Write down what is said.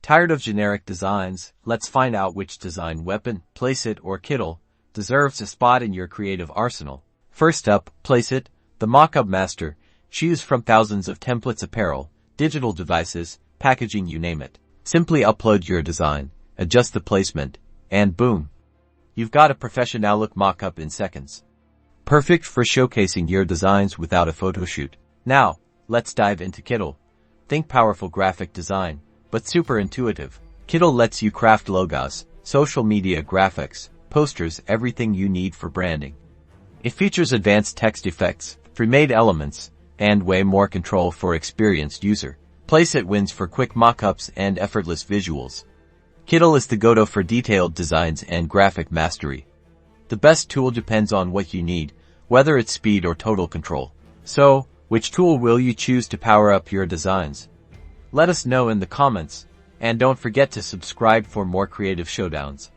Tired of generic designs? Let's find out which design weapon, Placeit or Kittl, deserves a spot in your creative arsenal. First up, Placeit, the Mockup master. Choose from thousands of templates, apparel, digital devices, packaging, you name it. Simply upload your design, adjust the placement, and boom! You've got a professional look mock-up in seconds. Perfect for showcasing your designs without a photo shoot. Now, let's dive into Kittl. Think powerful graphic design, but super intuitive. Kittl lets you craft logos, social media graphics, posters, everything you need for branding. It features advanced text effects, pre-made elements, and way more control for experienced user. Placeit wins for quick mock-ups and effortless visuals. Kittl is the go-to for detailed designs and graphic mastery. The best tool depends on what you need, whether it's speed or total control. So, which tool will you choose to power up your designs? Let us know in the comments, and don't forget to subscribe for more creative showdowns.